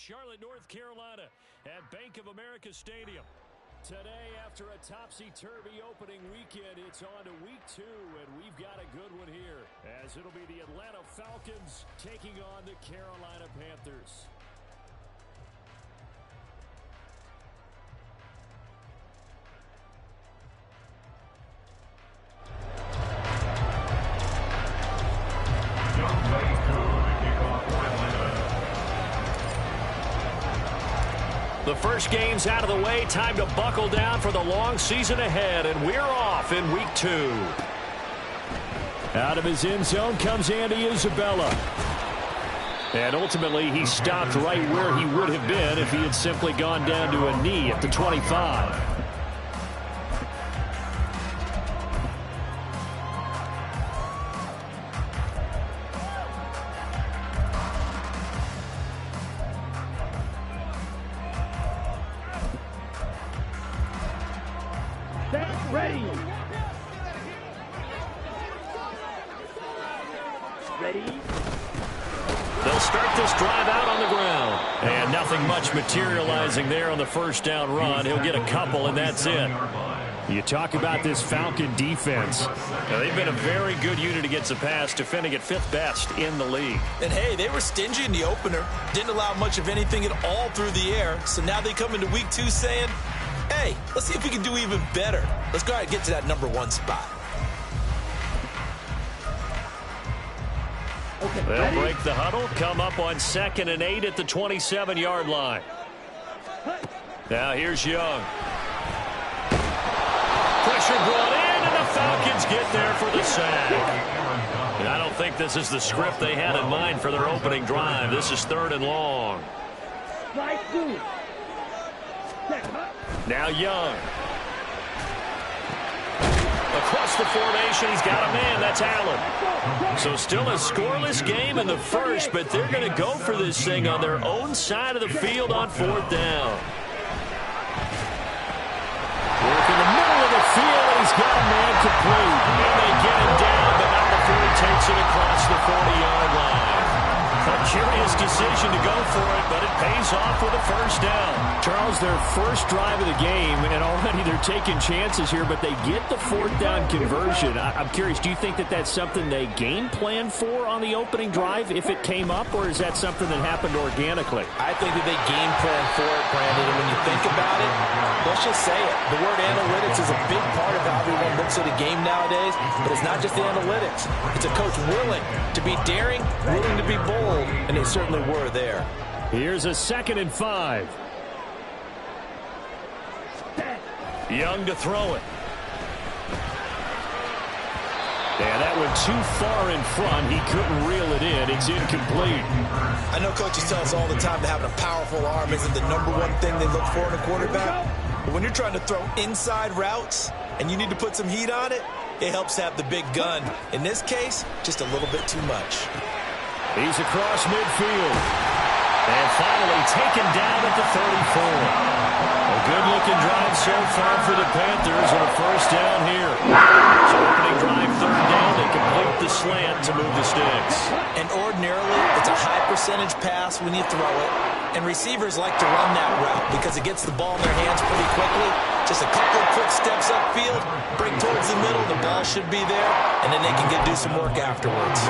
Charlotte, North Carolina at Bank of America Stadium. Today, after a topsy-turvy opening weekend, it's on to week 2, and we've got a good one here, as it'll be the Atlanta Falcons taking on the Carolina Panthers. The first game's out of the way. Time to buckle down for the long season ahead, and we're off in week 2. Out of his end zone comes Andy Isabella. And ultimately, he stopped right where he would have been if he had simply gone down to a knee at the 25. Ready. They'll start this drive out on the ground. And nothing much materializing there on the first down run. He'll get a couple, and that's it. You talk about this Falcon defense. Now, they've been a very good unit against the pass, defending at 5th best in the league. And, hey, they were stingy in the opener. Didn't allow much of anything at all through the air. So now they come into week 2 saying, hey, let's see if we can do even better. Let's go ahead and get to that number 1 spot. Okay, they'll break the huddle, come up on 2nd and 8 at the 27-yard line. Now here's Young. Pressure brought in, and the Falcons get there for the sack. And I don't think this is the script they had in mind for their opening drive. This is 3rd and long. Now Young. Across the formation, he's got a man. That's Allen. So still a scoreless game in the first, but they're going to go for this thing on their own side of the field on 4th down. Work in the middle of the field, and he's got a man complete. And they get him down, but not before he takes it across the 40-yard line. A curious decision to go for it, but it pays off with a first down. Charles, their first drive of the game, and already they're taking chances here, but they get the 4th down conversion. I'm curious, do you think that that's something they game planned for on the opening drive if it came up, or is that something that happened organically? I think that they game planned for it, Brandon, and when you think about it, let's just say it. The word analytics is a big part of how everyone looks at a game nowadays, but it's not just the analytics. It's a coach willing to be daring, willing to be bold, and they certainly were there. Here's a 2nd and 5. Young to throw it. And that went too far in front. He couldn't reel it in. It's incomplete. I know coaches tell us all the time that having a powerful arm isn't the number 1 thing they look for in a quarterback. But when you're trying to throw inside routes and you need to put some heat on it, it helps have the big gun. In this case, just a little bit too much. He's across midfield. And finally taken down at the 34. A good-looking drive so far for the Panthers and a first down here. So opening drive, 3rd down. They complete the slant to move the sticks. And ordinarily, it's a high percentage pass when you throw it. And receivers like to run that route because it gets the ball in their hands pretty quickly. Just a couple of quick steps upfield, break towards the middle, the ball should be there, and then they can do some work afterwards.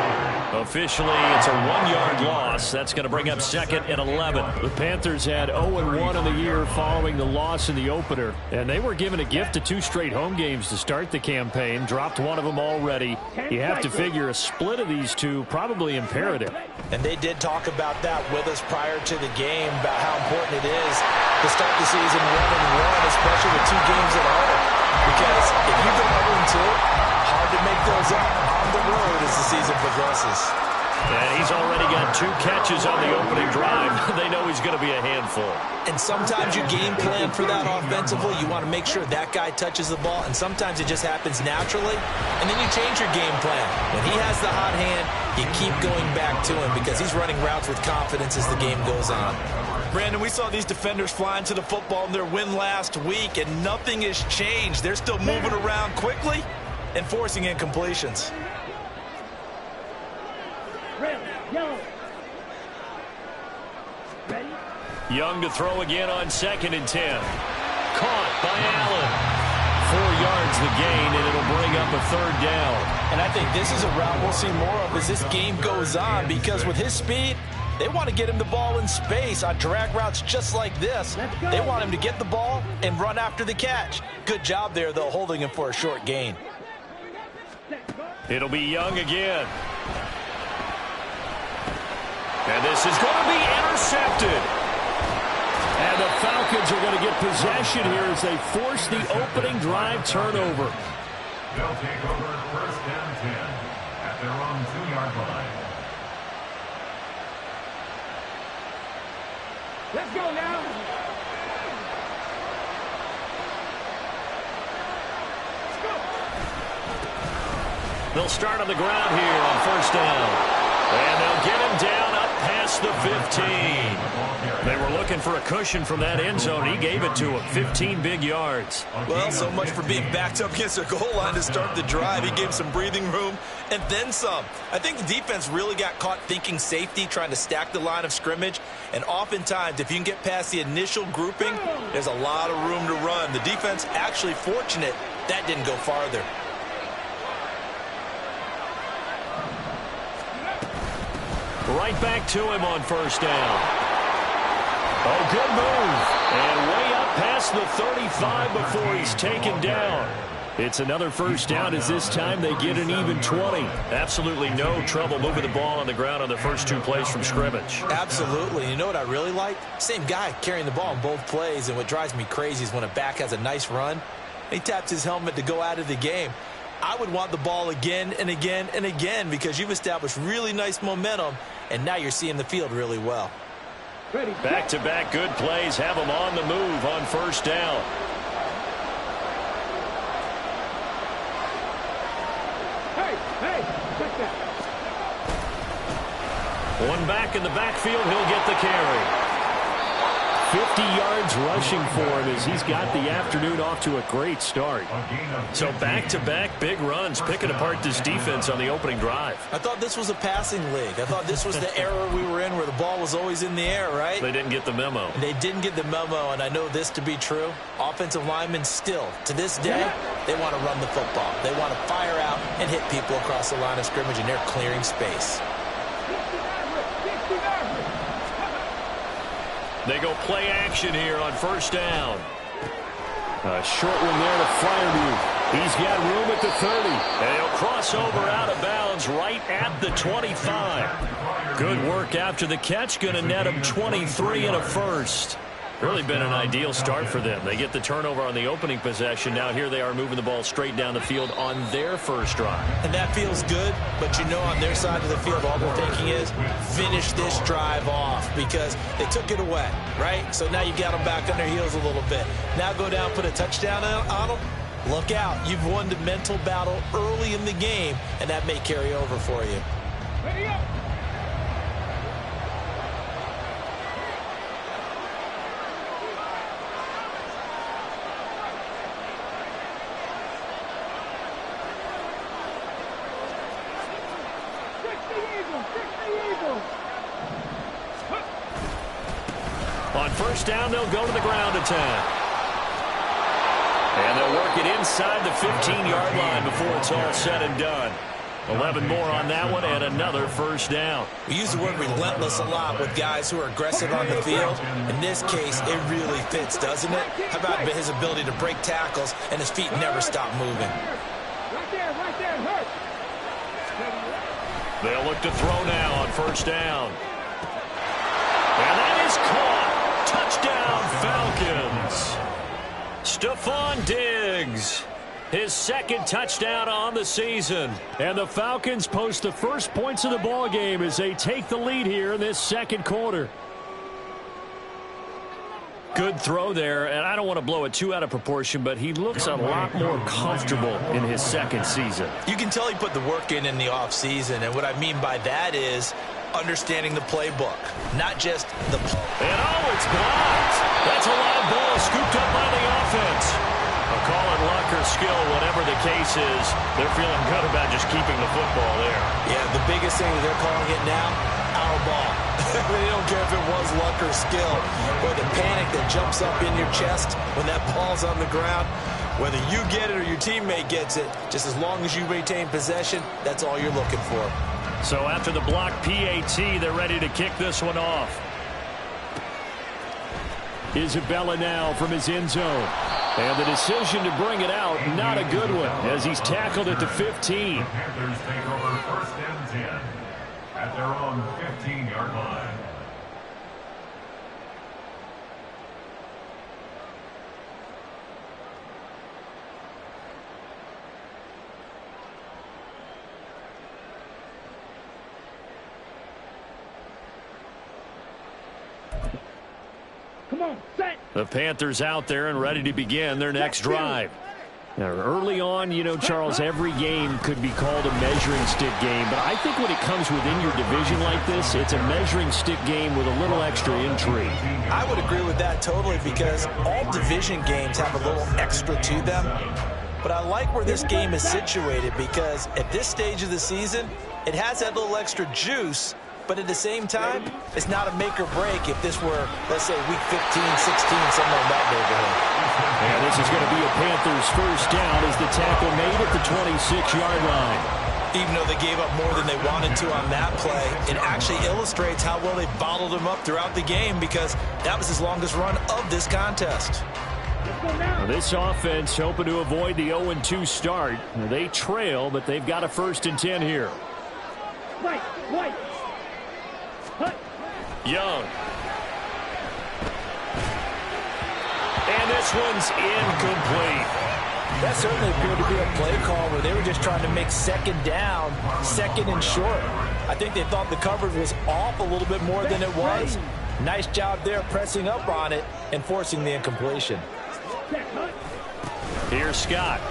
Officially, it's a 1-yard loss. That's going to bring up 2nd and 11. The Panthers had 0-1 in the year following the loss in the opener, and they were given a gift of 2 straight home games to start the campaign. Dropped one of them already. You have to figure a split of these two probably imperative. And they did talk about that with us prior to the game, about how important it is to start the season 1-1, especially with 2 games at home. Because if you go 0-2, hard to make those up on the road as the season progresses. And he's already got 2 catches on the opening drive. They know he's going to be a handful. And sometimes you game plan for that offensively. You want to make sure that guy touches the ball, and sometimes it just happens naturally. And then you change your game plan. When he has the hot hand, you keep going back to him because he's running routes with confidence as the game goes on. Brandon, we saw these defenders flying to the football in their win last week, and nothing has changed. They're still moving around quickly and forcing incompletions. Red, yellow. Ready? Young to throw again on 2nd and 10. Caught by Allen. 4 yards the gain, and it'll bring up a 3rd down. And I think this is a route we'll see more of as this game goes on, because with his speed, they want to get him the ball in space on drag routes just like this. They want him to get the ball and run after the catch. Good job there, though, holding him for a short gain. It'll be Young again. And this is going to be intercepted. And the Falcons are going to get possession here as they force the opening drive turnover. They'll take over 1st and 10 at their own 2-yard line. Let's go now. Let's go. They'll start on the ground here on 1st down. And they'll get him down up past the 15. They were looking for a cushion from that end zone. He gave it to him. 15 big yards. Well, so much for being backed up against a goal line to start the drive. He gave some breathing room and then some. I think the defense really got caught thinking safety, trying to stack the line of scrimmage. And oftentimes, if you can get past the initial grouping, there's a lot of room to run. The defense actually fortunate that didn't go farther. Right back to him on 1st down. Oh, good move. And way up past the 35 before he's taken down. It's another 1st down as this time they get an even 20. Absolutely no trouble moving the ball on the ground on the first 2 plays from scrimmage. Absolutely. You know what I really like? Same guy carrying the ball in both plays, and what drives me crazy is when a back has a nice run, he taps his helmet to go out of the game. I would want the ball again and again and again because you've established really nice momentum, and now you're seeing the field really well. Back-to-back good plays have them on the move on 1st down. Hey, check that. One back in the backfield, he'll get the carry. 50 yards rushing for him as he's got the afternoon off to a great start. So back-to-back big runs, picking apart this defense on the opening drive. I thought this was a passing league. I thought this was the era we were in where the ball was always in the air, right? They didn't get the memo. They didn't get the memo, and I know this to be true. Offensive linemen still, to this day, they want to run the football. They want to fire out and hit people across the line of scrimmage, and they're clearing space. They go play action here on 1st down. A short one there to Freiermuth. He's got room at the 30. And he'll cross over out of bounds right at the 25. Good work after the catch. Going to net him 23 and a first. Really been an ideal start for them. They get the turnover on the opening possession. Now here they are moving the ball straight down the field on their first drive. And that feels good, but you know on their side of the field all they're thinking is finish this drive off because they took it away, right? So now you got them back on their heels a little bit. Now go down, put a touchdown on them. Look out. You've won the mental battle early in the game, and that may carry over for you. Ready up. On 1st down, they'll go to the ground attack. And they'll work it inside the 15-yard line before it's all said and done. 11 more on that one and another 1st down. We use the word relentless a lot with guys who are aggressive on the field. In this case, it really fits, doesn't it? How about his ability to break tackles and his feet never stop moving? Right there, hurt. They'll look to throw now on 1st down. And that is caught. Touchdown, Falcons. Stephon Diggs. His 2nd touchdown on the season. And the Falcons post the first points of the ball game as they take the lead here in this 2nd quarter. Good throw there, and I don't want to blow it too out of proportion, but he looks a lot more comfortable in his 2nd season. You can tell he put the work in the offseason, and what I mean by that is understanding the playbook, not just the play. And oh, it's blocked. That's a live ball scooped up by the offense. I'll call it luck or skill, whatever the case is. They're feeling good about just keeping the football there. Yeah, the biggest thing that they're calling it now, power ball. They don't care if it was luck or skill, or the panic that jumps up in your chest when that ball's on the ground. Whether you get it or your teammate gets it, just as long as you retain possession, that's all you're looking for. So after the block PAT, they're ready to kick this one off. Isabella now from his end zone. And the decision to bring it out, not a good one, as he's tackled at the 15. The Panthers take over 1st and 10 at their own 15-yard line. Come on, set. The Panthers out there and ready to begin their next drive. Now, early on, you know, Charles, every game could be called a measuring stick game. But I think when it comes within your division like this, it's a measuring stick game with a little extra intrigue. I would agree with that totally, because all division games have a little extra to them. But I like where this game is situated, because at this stage of the season, it has that little extra juice. But at the same time, it's not a make or break if this were, let's say, week 15, 16, something like that neighborhood. And this is going to be a Panthers first down as the tackle made at the 26-yard line. Even though they gave up more than they wanted to on that play, it actually illustrates how well they bottled them up throughout the game, because that was his longest run of this contest. Now, this offense hoping to avoid the 0-2 start. They trail, but they've got a 1st and 10 here. Right. Young. And this one's incomplete. That certainly appeared to be a play call where they were just trying to make 2nd down, 2nd and short. I think they thought the coverage was off a little bit more than it was. Nice job there pressing up on it and forcing the incompletion. Here's Scott.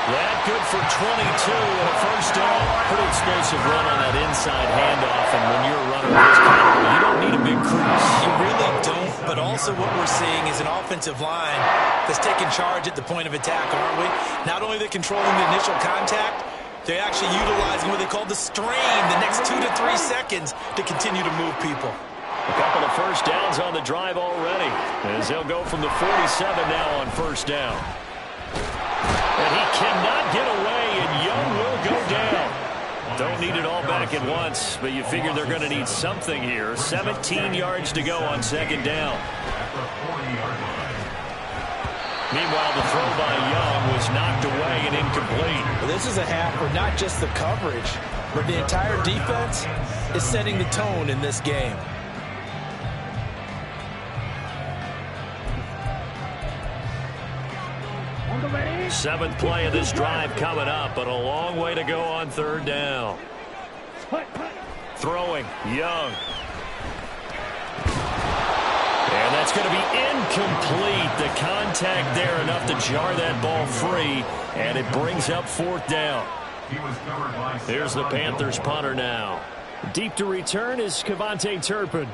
That good for 22 and a 1st down. Pretty explosive run on that inside handoff, and when you're a runner of this caliber, you don't need a big crease. You really don't, but also what we're seeing is an offensive line that's taking charge at the point of attack, aren't we? Not only are they controlling the initial contact, they're actually utilizing what they call the strain, the next 2 to 3 seconds to continue to move people. A couple of 1st downs on the drive already, as they'll go from the 47 now on 1st down. And he cannot get away, and Young will go down. Don't need it all back at once, but you figure they're going to need something here. 17 yards to go on 2nd down. Meanwhile, the throw by Young was knocked away and incomplete. Well, this is a half where not just the coverage, but the entire defense is setting the tone in this game. Seventh play of this drive coming up, but a long way to go on 3rd down. Throwing, Young. And that's going to be incomplete. The contact there enough to jar that ball free, and it brings up 4th down. There's the Panthers punter now. Deep to return is Kevontae Turpin.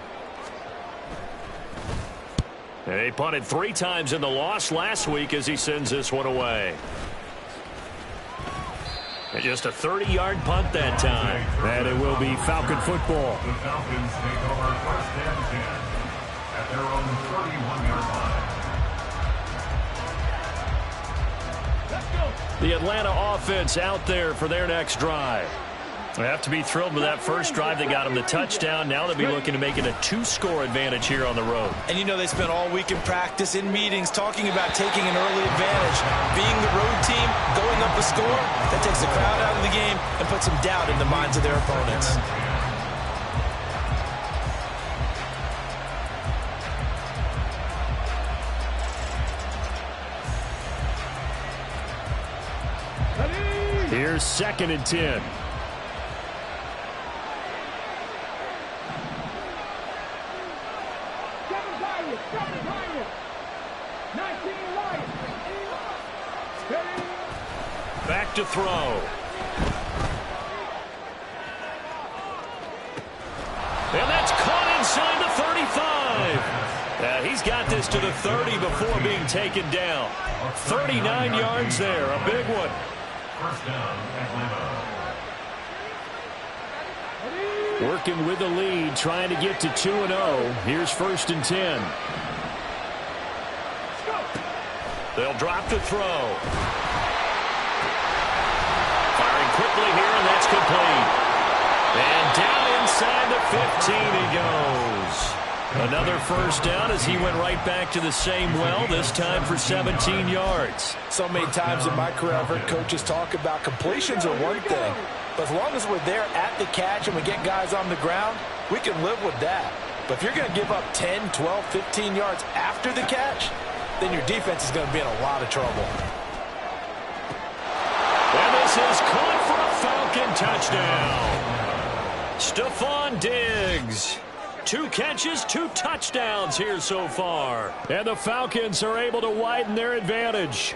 They punted 3 times in the loss last week as he sends this one away. And just a 30-yard punt that time. And it will be Falcon football. The Falcons take over 1st and 10 at their own 31-yard line. The Atlanta offense out there for their next drive. They have to be thrilled with that first drive. They got them the touchdown. Now they'll be looking to make it a 2-score advantage here on the road. And you know they spent all week in practice, in meetings, talking about taking an early advantage. Being the road team, going up a score, that takes the crowd out of the game and puts some doubt in the minds of their opponents. Here's 2nd and 10. Back to throw. And that's caught inside the 35. He's got this to the 30 before being taken down. 39 yards there, a big one. 1st down, Atlanta. Working with the lead, trying to get to 2-0. Here's 1st and 10. They'll drop to throw. Firing quickly here, and that's complete. And down inside the 15 he goes. Another 1st down as he went right back to the same well, this time for 17 yards. So many times in my career I've heard coaches talk about completions are one thing, but as long as we're there at the catch and we get guys on the ground, we can live with that. But if you're going to give up 10, 12, 15 yards after the catch, then your defense is going to be in a lot of trouble. And this is caught for a Falcon touchdown. Stephon Diggs. 2 catches, 2 touchdowns here so far. And the Falcons are able to widen their advantage.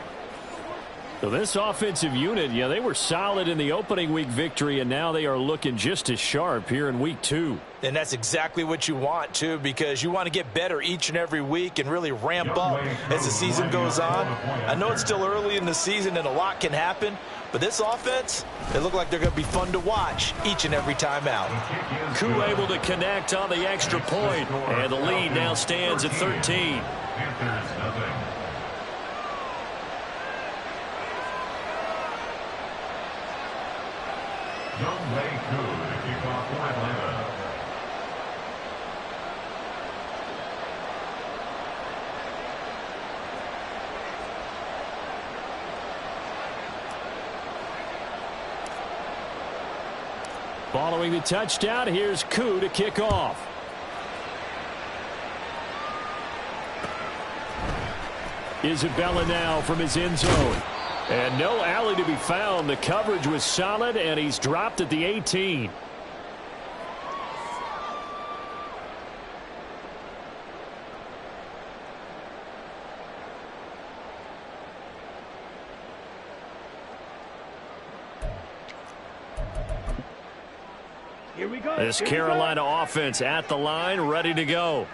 So this offensive unit, yeah, they were solid in the opening week victory, and now they are looking just as sharp here in week 2. And that's exactly what you want, too, because you want to get better each and every week and really ramp up as the season goes on. I know it's still early in the season and a lot can happen, but this offense, they look like they're going to be fun to watch each and every time out. Koo able to connect on the extra point, and the lead now stands at 13. Panthers, nothing. Younghoe Koo to kick off for Atlanta. Following the touchdown, here's Koo to kick off. Isabella now from his end zone. And no alley to be found. The coverage was solid, and he's dropped at the 18. Here we go. This Carolina offense at the line, ready to go.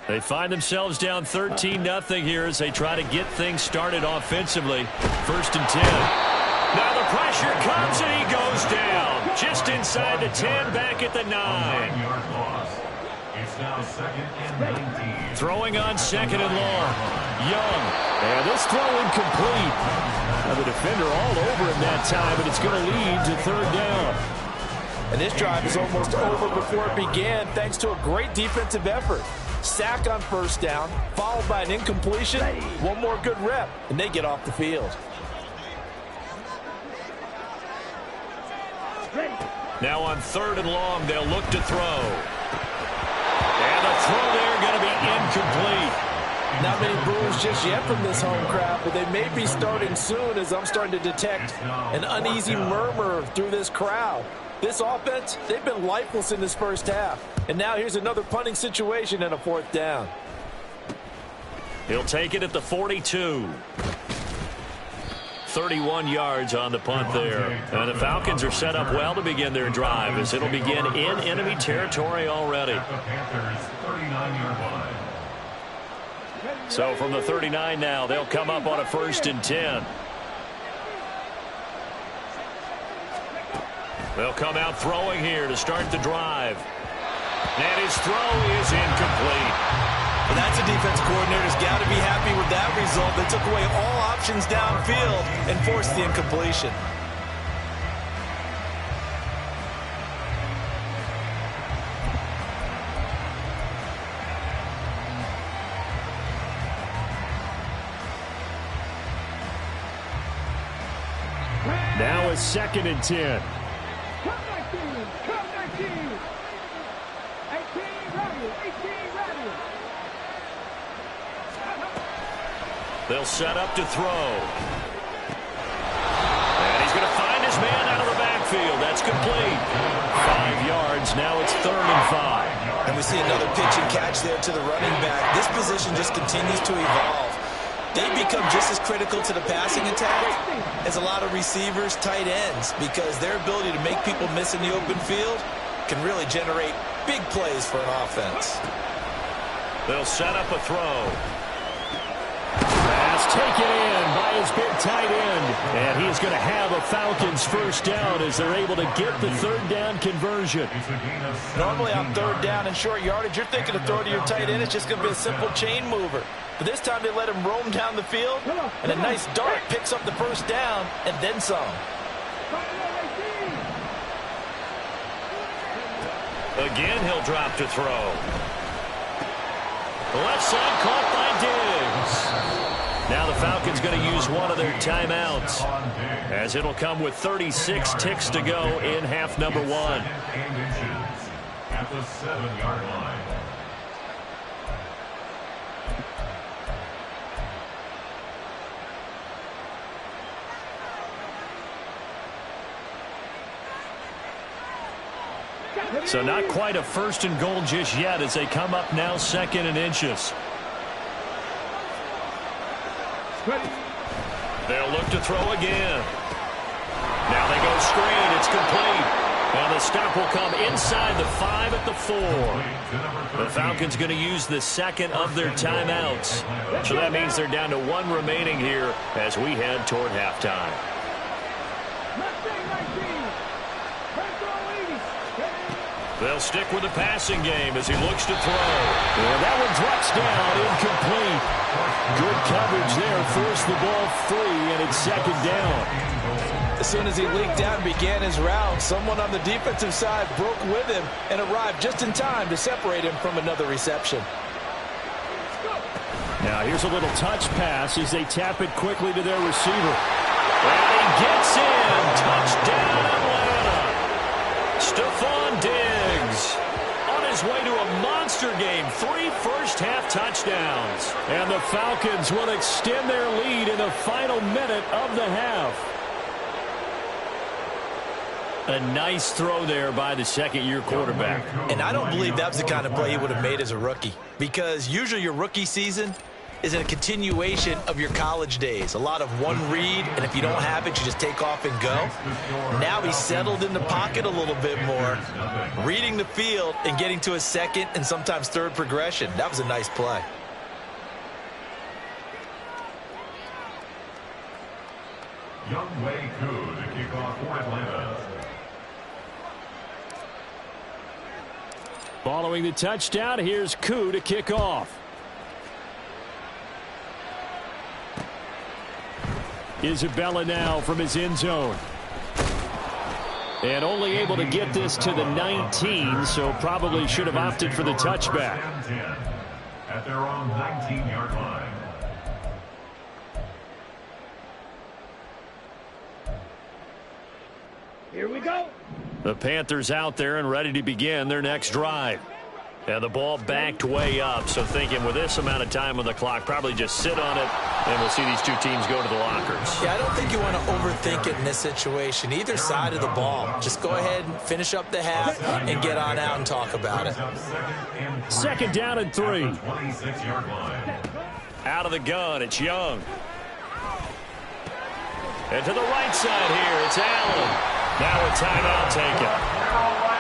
They find themselves down 13-0 here as they try to get things started offensively. 1st and 10. Now the pressure comes, and he goes down. Just inside the 10, back at the 9. 9-yard loss. It's now 2nd and 19. Throwing on 2nd and long. Young. And this throw incomplete. Now the defender all over him that time, and it's going to lead to 3rd down. And this drive is almost over before it began thanks to a great defensive effort. Sack on 1st down, followed by an incompletion. One more good rep, and they get off the field. Now on 3rd and long, they'll look to throw. And the throw there going to be incomplete. Not many boos just yet from this home crowd, but they may be starting soon as I'm starting to detect an uneasy murmur through this crowd. This offense, they've been lifeless in this 1st half. And now here's another punting situation and a 4th down. He'll take it at the 42. 31 yards on the punt there. And the Falcons are set up well to begin their drive as it'll begin in enemy territory already. At the Panthers' 39-yard line. So from the 39 now, they'll come up on a 1st and 10. They'll come out throwing here to start the drive. And his throw is incomplete. Well, that's a defense coordinator's got to be happy with that result. They took away all options downfield and forced the incompletion. Now it's 2nd and 10. Come back in. Come back in. 18 ready. 18 ready. They'll set up to throw. And he's going to find his man out of the backfield. That's complete. 5 yards. Now it's 3rd and 5. And we see another pitch and catch there to the running back. This position just continues to evolve. They become just as critical to the passing attack as a lot of receivers, tight ends, because their ability to make people miss in the open field can really generate big plays for an offense. They'll set up a throw. Pass It's taken in by his big tight end. And he's going to have a Falcons first down as they're able to get the third down conversion. Normally on third down and short yardage, you're thinking of throw to your tight end. It's just going to be a simple chain mover. But this time they let him roam down the field, and a nice dart picks up the first down and then some. Again, he'll drop to throw. The left side caught by Diggs. Now the Falcons going to use one of their timeouts, as it'll come with 36 ticks to go in half number one. At the 7-yard line. So not quite a first and goal just yet as they come up now second and inches. They'll look to throw again. Now they go screen. It's complete. And the stop will come inside the 5 at the 4. The Falcons going to use the second of their timeouts. So that means they're down to 1 remaining here as we head toward halftime. They'll stick with the passing game as he looks to throw. And that one drops down, incomplete. Good coverage there, forced the ball free, and it's second down. As soon as he leaked out and began his route, someone on the defensive side broke with him and arrived just in time to separate him from another reception. Now here's a little touch pass as they tap it quickly to their receiver. And he gets in. Touchdown, Atlanta. Stephon Diggs on his way to a monster game. 3 first-half touchdowns. And the Falcons will extend their lead in the final minute of the half. A nice throw there by the second-year quarterback. And I don't believe that was the kind of play he would have made as a rookie, because usually your rookie season is a continuation of your college days. A lot of one read, and if you don't have it, you just take off and go. Now he's settled in the pocket a little bit more, reading the field and getting to a second and sometimes third progression. That was a nice play. Younghoe Koo to kick off for Atlanta. Following the touchdown, here's Koo to kick off. Isabella now from his end zone. And only able to get this to the 19, so probably should have opted for the touchback. At their own 19-yard line. Here we go. The Panthers out there and ready to begin their next drive. And the ball backed way up, so thinking with this amount of time on the clock, probably just sit on it, and we'll see these two teams go to the lockers. Yeah, I don't think you want to overthink it in this situation. Either side of the ball. Just go ahead and finish up the half and get on out and talk about it. Second down and 3. 26-yard line. Out of the gun, it's Young. And to the right side here, it's Allen. Now a timeout taken.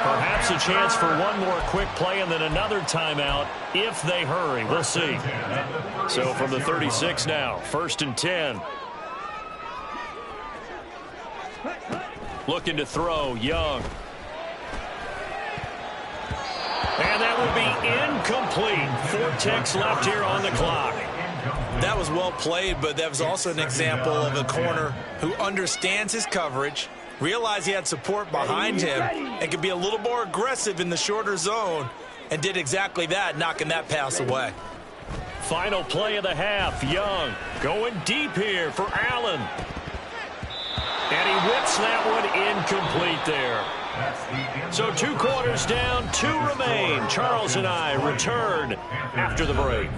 Perhaps a chance for one more quick play and then another timeout if they hurry. We'll see. So from the 36 now, 1st and 10. Looking to throw, Young. And that will be incomplete. 4 ticks left here on the clock. That was well played, but that was also an example of a corner who understands his coverage, realized he had support behind him, and could be a little more aggressive in the shorter zone, and did exactly that, knocking that pass away. Final play of the half. Young going deep here for Allen. And he whips that one incomplete there. So 2 quarters down, 2 remain. Charles and I return after the break.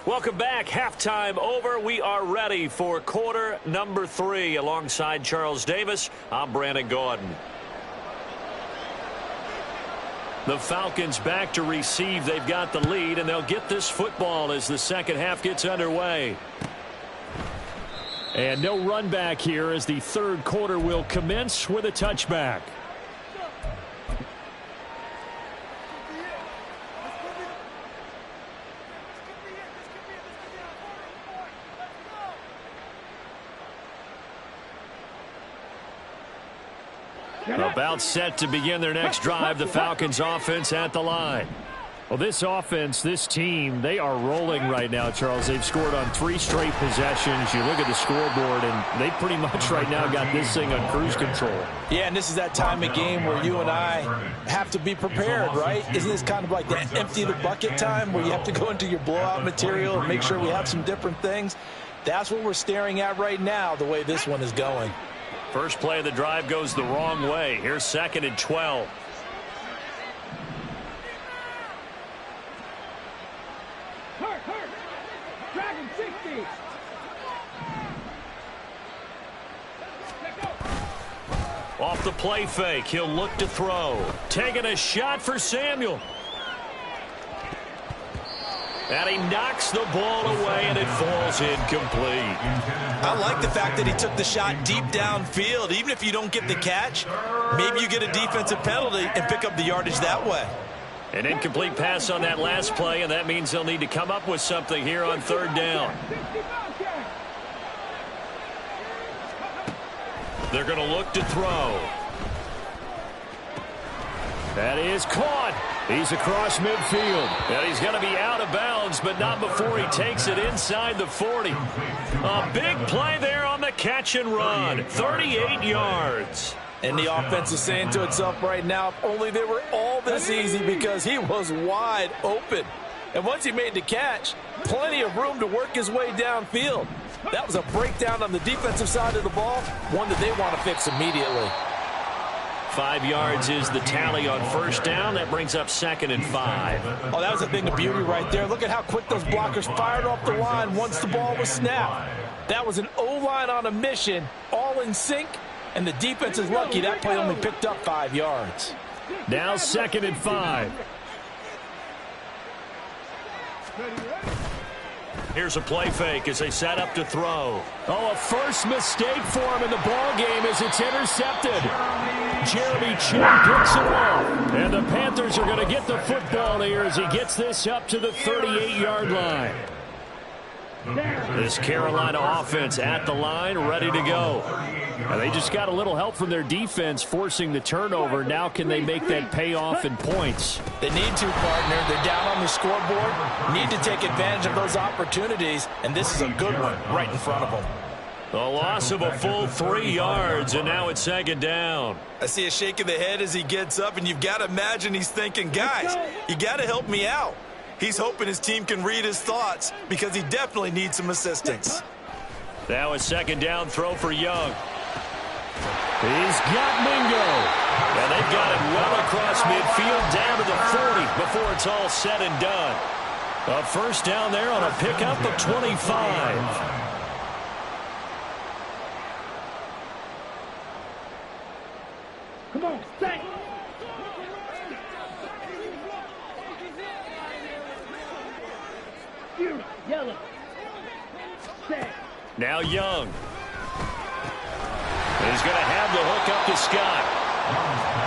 Welcome back. Halftime over. We are ready for quarter number 3. Alongside Charles Davis, I'm Brandon Gaudin. The Falcons back to receive. They've got the lead, and they'll get this football as the second half gets underway. And no run back here as the third quarter will commence with a touchback. About set to begin their next drive, the Falcons offense at the line. Well, this offense, this team, they are rolling right now, Charles. They've scored on 3 straight possessions. You look at the scoreboard, and they pretty much right now got this thing on cruise control. Yeah, and this is that time of game where you and I have to be prepared, right? Isn't this kind of like that empty the bucket time where you have to go into your blowout material and make sure we have some different things? That's what we're staring at right now, the way this one is going. First play of the drive goes the wrong way. Here's 2nd and 12. Dragon 60. Off the play fake, he'll look to throw. Taking a shot for Samuel. And he knocks the ball away, and it falls incomplete. I like the fact that he took the shot deep downfield. Even if you don't get the catch, maybe you get a defensive penalty and pick up the yardage that way. An incomplete pass on that last play, and that means they'll need to come up with something here on 3rd down. They're going to look to throw. That is caught. He's across midfield. And he's going to be out of bounds, but not before he takes it inside the 40. A big play there on the catch and run. 38 yards. And the offense is saying to itself right now, if only they were all this easy, because he was wide open. And once he made the catch, plenty of room to work his way downfield. That was a breakdown on the defensive side of the ball, one that they want to fix immediately. 5 yards is the tally on 1st down. That brings up 2nd and 5. Oh, that was a thing of beauty right there. Look at how quick those blockers fired off the line once the ball was snapped. That was an O-line on a mission, all in sync, and the defense is lucky that play only picked up 5 yards. Now 2nd and 5. Here's a play fake as they set up to throw. Oh, a first mistake for him in the ball game as it's intercepted. Jeremy Chinn picks it off. And the Panthers are going to get the football here as he gets this up to the 38-yard line. This Carolina offense at the line, ready to go. And they just got a little help from their defense forcing the turnover. Now can they make that pay off in points? They need to, partner. They're down on the scoreboard. Need to take advantage of those opportunities. And this is a good one right in front of them. A loss of a full 3 yards, and now it's 2nd down. I see a shake of the head as he gets up, and you've got to imagine he's thinking, guys, you got to help me out. He's hoping his team can read his thoughts because he definitely needs some assistance. Now a 2nd down throw for Young. He's got Mingo. And they've got it well across midfield down to the 40 before it's all said and done. A 1st down there on a pickup of 25. Come on, set. Yellow. Set. Now Young. He's going to have the hook up to Scott.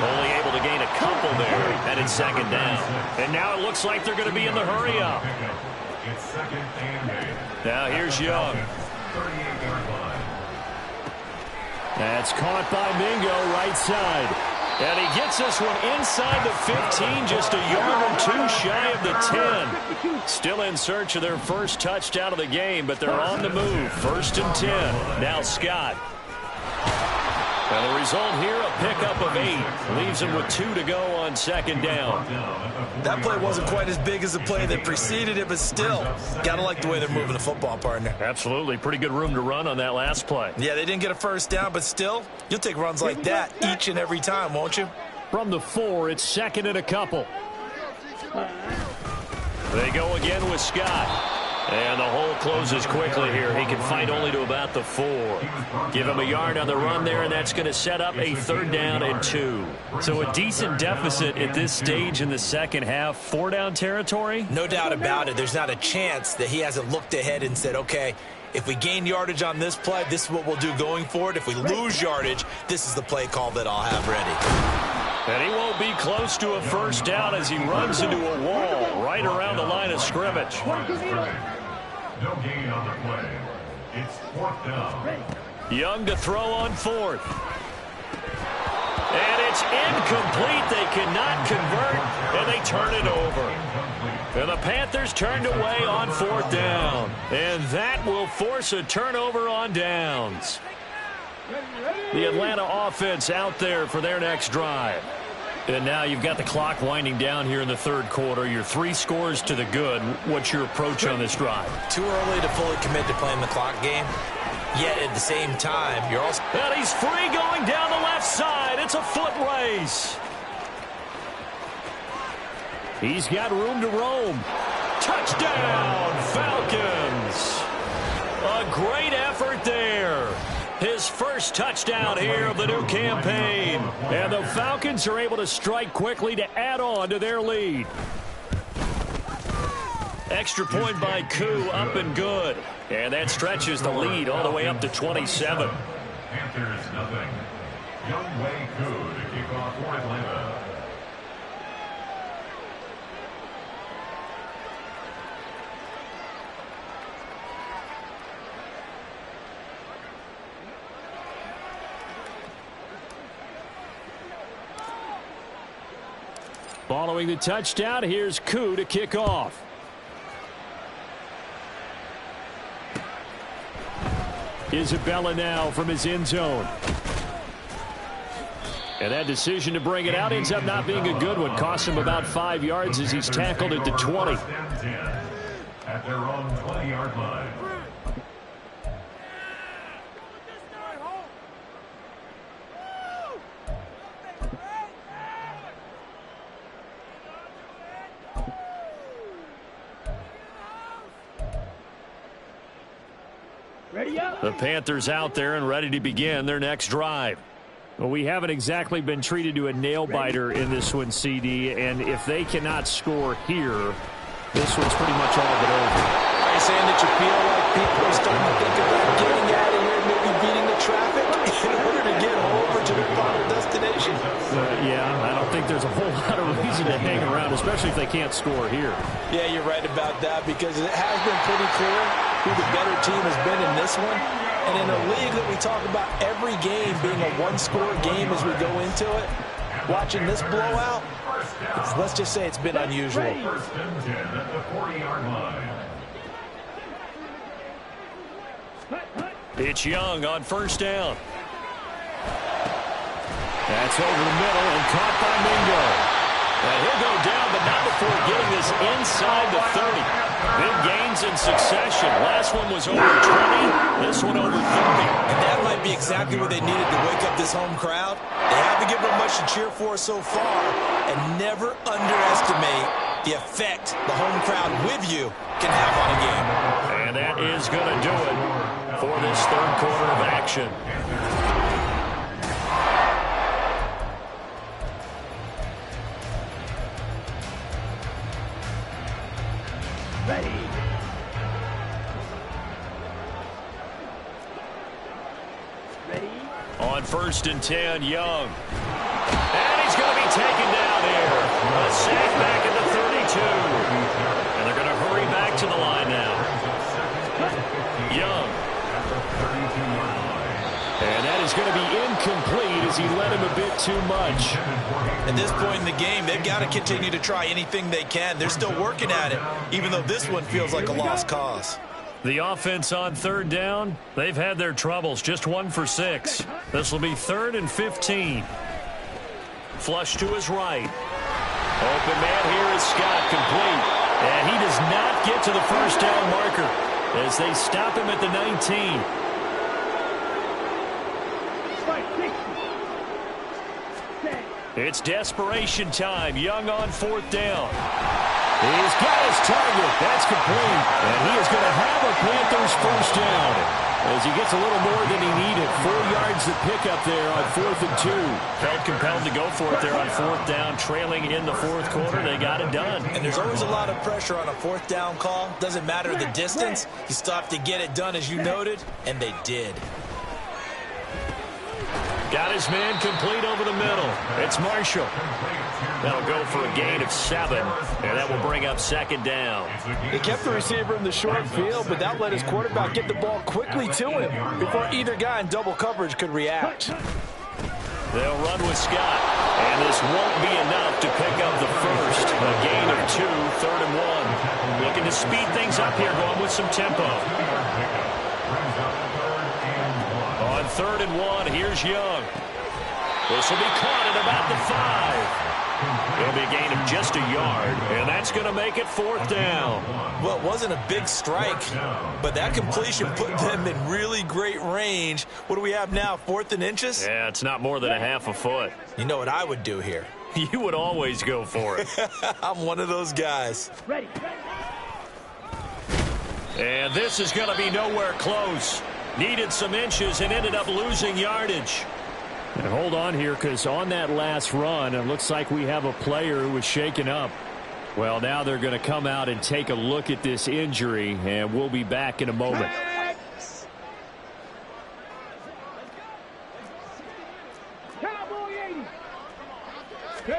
Only able to gain a couple there, and it's 2nd down. And now it looks like they're going to be in the hurry up. It's 2nd and 8. Now here's Young. 38-yard line. That's caught by Mingo, right side. And he gets this one inside the 15, just a yard or 2 shy of the 10. Still in search of their first touchdown of the game, but they're on the move. 1st and 10. Now Scott. And the result here, a pickup of 8. Leaves him with 2 to go on 2nd down. That play wasn't quite as big as the play that preceded it, but still, got to like the way they're moving the football, partner. Absolutely. Pretty good room to run on that last play. Yeah, they didn't get a 1st down, but still, you'll take runs like that each and every time, won't you? From the 4, it's 2nd and a couple. They go again with Scott. And the hole closes quickly here. He can fight only to about the 4. Give him a yard on the run there, and that's going to set up a 3rd down and 2. So a decent deficit at this stage in the second half. 4 down territory? No doubt about it. There's not a chance that he hasn't looked ahead and said, okay, If we gain yardage on this play, this is what we'll do going forward. If we lose yardage, this is the play call that I'll have ready. And he won't be close to a first down as he runs into a wall right around the line of scrimmage. No gain on the play. It's 4th down. Young to throw on 4th. And it's incomplete. They cannot convert, and they turn it over. And the Panthers turned away on 4th down. And that will force a turnover on downs. The Atlanta offense out there for their next drive. And now you've got the clock winding down here in the 3rd quarter. You're 3 scores to the good. What's your approach on this drive? Too early to fully commit to playing the clock game. Yet at the same time, you're also... And he's free going down the left side. It's a foot race. He's got room to roam. Touchdown, Falcons. A great effort there. His first touchdown here of the new campaign. And the Falcons are able to strike quickly to add on to their lead. Extra point by Koo, up and good. And that stretches the lead all the way up to 27. Panthers nothing. Younghoe Koo to kick off for Atlanta. Following the touchdown, here's Koo to kick off. Isabella now from his end zone. And that decision to bring it out ends up not being a good one. Cost him about 5 yards as he's tackled at the 20. At their own 20-yard line. The Panthers out there and ready to begin their next drive. Well, we haven't exactly been treated to a nail-biter in this one, CD, and if they cannot score here, this one's pretty much all but over. Are you saying that you feel like people are starting to think about getting out of here, maybe beating the traffic in order to get over to their final destination? Yeah, I don't think there's a whole lot of reason to hang around, especially if they can't score here. Yeah, you're right about that because it has been pretty clear who the better team has been in this one. And in a league that we talk about every game being a one-score game as we go into it, watching this blowout, let's just say it's been unusual. 1st and 10 at the 40-yard line. It's Young on 1st down. That's over the middle and caught by Mingo. And he'll go down, but not before getting this inside the 30. Big gains in succession. Last one was over 20. This one over 30. And that might be exactly what they needed to wake up this home crowd. They haven't given them much to cheer for so far. And never underestimate the effect the home crowd with you can have on a game. And that is going to do it for this 3rd quarter of action. On 1st and 10, Young. And he's going to be taken down here. A sack back at the 32. And they're going to hurry back to the line now. Young. And that is going to be incomplete as he led him a bit too much. At this point in the game, they've got to continue to try anything they can. They're still working at it, even though this one feels like a lost cause. The offense on 3rd down, they've had their troubles, just 1 for 6. This will be 3rd and 15. Flush to his right. Open man here is Scott, complete. And he does not get to the 1st down marker as they stop him at the 19. It's desperation time. Young on 4th down. He's got his target. That's complete. And he is going to have a Panthers 1st down. as he gets a little more than he needed. 4 yards to pick up there on 4th and 2. Felt compelled to go for it there on 4th down, trailing in the 4th quarter. They got it done. And there's always a lot of pressure on a 4th down call. Doesn't matter the distance. You still have to get it done, as you noted, and they did. Got his man complete over the middle. It's Marshall. That'll go for a gain of 7, and that will bring up 2nd down. He kept the receiver in the short field, but that let his quarterback get the ball quickly to him before either guy in double coverage could react. They'll run with Scott, and this won't be enough to pick up the first. A gain of 2, 3rd and 1. Looking to speed things up here, going with some tempo. On 3rd and 1, here's Young. This will be caught at about the 5. It'll be a gain of just a yard, and that's going to make it 4th down. Well, it wasn't a big strike, but that completion put them in really great range. What do we have now, 4th and inches? Yeah, it's not more than a half a foot. You know what I would do here? You would always go for it. I'm one of those guys. Ready. And this is going to be nowhere close. Needed some inches and ended up losing yardage. And hold on here, because on that last run, it looks like we have a player who was shaken up. Well, now they're going to come out and take a look at this injury, and we'll be back in a moment. Cowboy 80.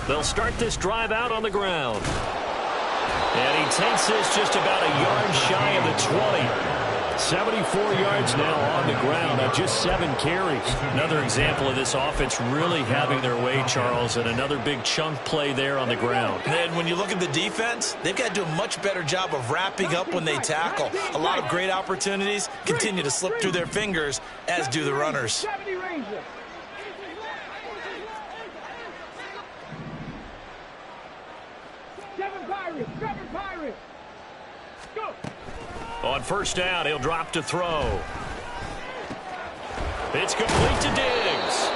They'll start this drive out on the ground. And he takes this just about a yard shy of the 20. 74 yards now on the ground on just 7 carries. Another example of this offense really having their way, Charles, and another big chunk play there on the ground. And when you look at the defense, they've got to do a much better job of wrapping up when they tackle. A lot of great opportunities continue to slip through their fingers, as do the runners. 70 Rangers. Seven Pirates. Go. On 1st down, he'll drop to throw. It's complete to Diggs.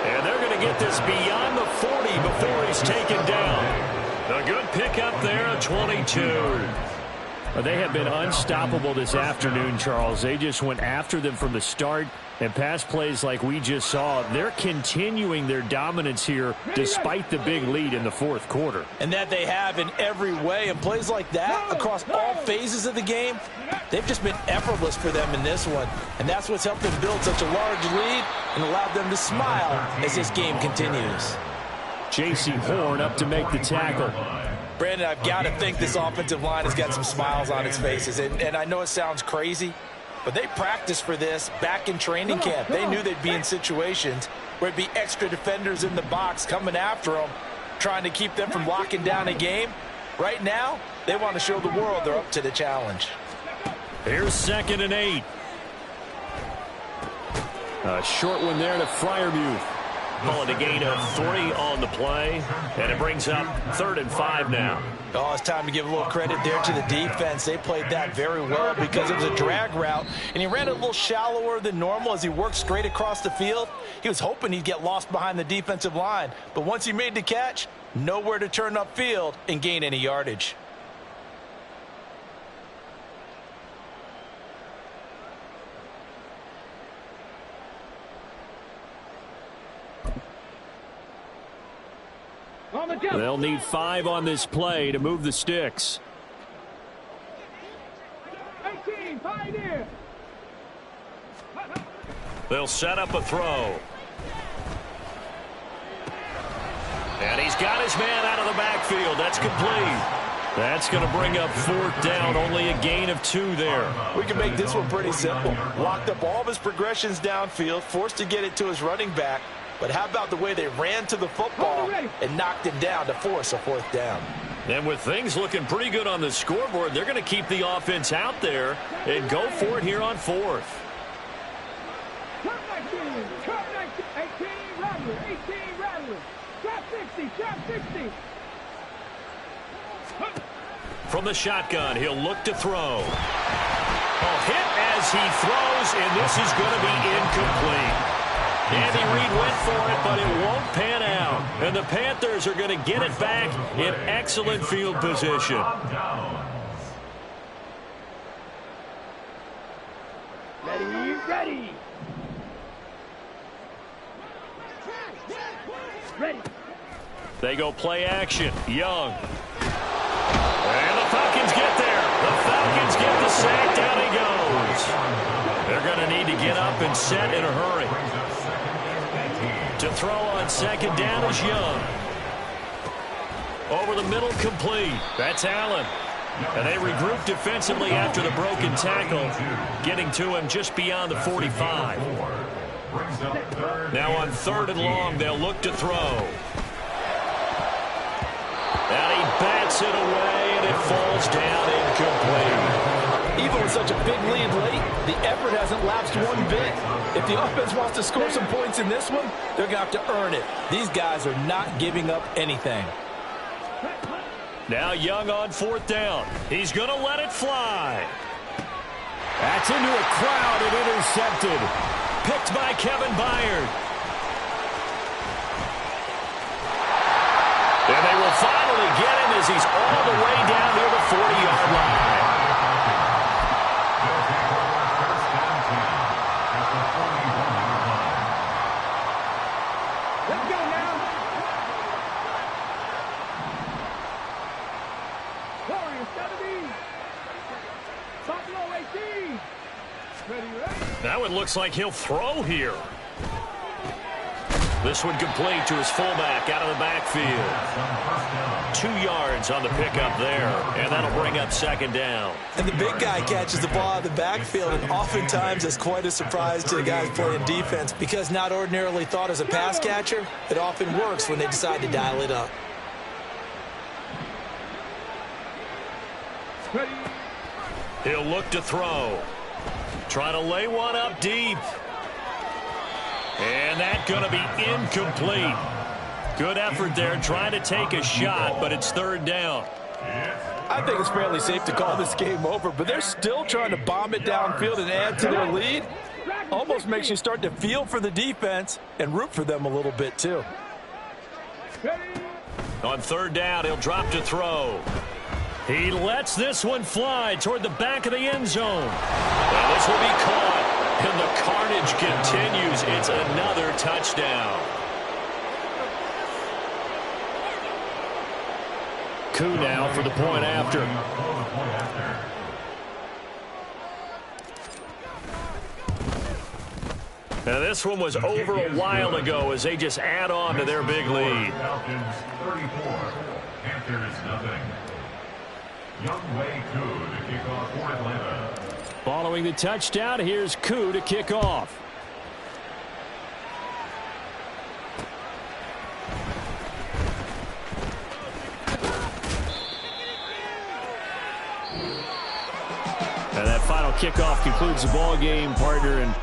And they're going to get this beyond the 40 before he's taken down. A good pickup there, a 22. They have been unstoppable this afternoon, Charles. They just went after them from the start. And pass plays like we just saw, they're continuing their dominance here despite the big lead in the 4th quarter. And that they have in every way. And plays like that across all phases of the game, they've just been effortless for them in this one. And that's what's helped them build such a large lead and allowed them to smile as this game continues. J.C. Horn up to make the tackle. Brandon, I've got to think this offensive line has got some smiles on its faces. And I know it sounds crazy, but they practiced for this back in training camp. They knew they'd be in situations where it'd be extra defenders in the box coming after them, trying to keep them from locking down a game. Right now, they want to show the world they're up to the challenge. Here's 2nd and 8. A short one there to Freiermuth. Call it a gain of 3 on the play, and it brings up 3rd and 5 now. Oh, it's time to give a little credit there to the defense. They played that very well because it was a drag route, and he ran it a little shallower than normal as he worked straight across the field. He was hoping he'd get lost behind the defensive line, but once he made the catch, nowhere to turn upfield and gain any yardage. They'll need 5 on this play to move the sticks. 18, Pioneer. They'll set up a throw. And he's got his man out of the backfield. That's complete. That's going to bring up 4th down. Only a gain of 2 there. We can make this one pretty simple. Locked up all of his progressions downfield, forced to get it to his running back. But how about the way they ran to the football and knocked him down to force a 4th down? And with things looking pretty good on the scoreboard, they're going to keep the offense out there and go for it here on 4th. Cut 19, 18 Rattler. Trap 60. From the shotgun, he'll look to throw. A hit as he throws, and this is going to be incomplete. Andy Reid went for it, but it won't pan out. And the Panthers are going to get it back in excellent field position. Ready. Ready. They go play action. Young. And the Falcons get there. The Falcons get the sack. Down he goes. They're going to need to get up and set in a hurry. To throw on second down is Young. Over the middle, complete. That's Allen. And they regroup defensively after the broken tackle, getting to him just beyond the 45. Now on 3rd and long, they'll look to throw. And he bats it away, and it falls down incomplete. Even with such a big lead late, the effort hasn't lapsed one bit. If the offense wants to score some points in this one, they're going to have to earn it. These guys are not giving up anything. Now Young on 4th down. He's going to let it fly. That's into a crowd and intercepted. Picked by Kevin Byard. And they will finally get him as he's all the way down near the 40-yard line. Let's go now. Warriors 70. Buffalo 18. Ready, ready. Now it looks like he'll throw here. This one complete to his fullback out of the backfield. 2 yards on the pickup there, and that'll bring up 2nd down. And the big guy catches the ball out of the backfield, and oftentimes it's quite a surprise to the guys playing defense because not ordinarily thought as a pass catcher, it often works when they decide to dial it up. Ready. He'll look to throw. Trying to lay one up deep. And that's going to be incomplete. Good effort there trying to take a shot, but it's 3rd down. I think it's fairly safe to call this game over, but they're still trying to bomb it downfield and add to their lead. Almost makes you start to feel for the defense and root for them a little bit too. On 3rd down, he'll drop to throw. He lets this one fly toward the back of the end zone. And this will be caught. And the carnage continues. It's another touchdown. Koo now for the point after. Now this one was over a while ago as they just add on to their big lead. Falcons 34, Panthers nothing. Younghoe Koo to kick off for Atlanta. Following the touchdown, here's Koo to kick off. And that final kickoff concludes the ball game, partner. And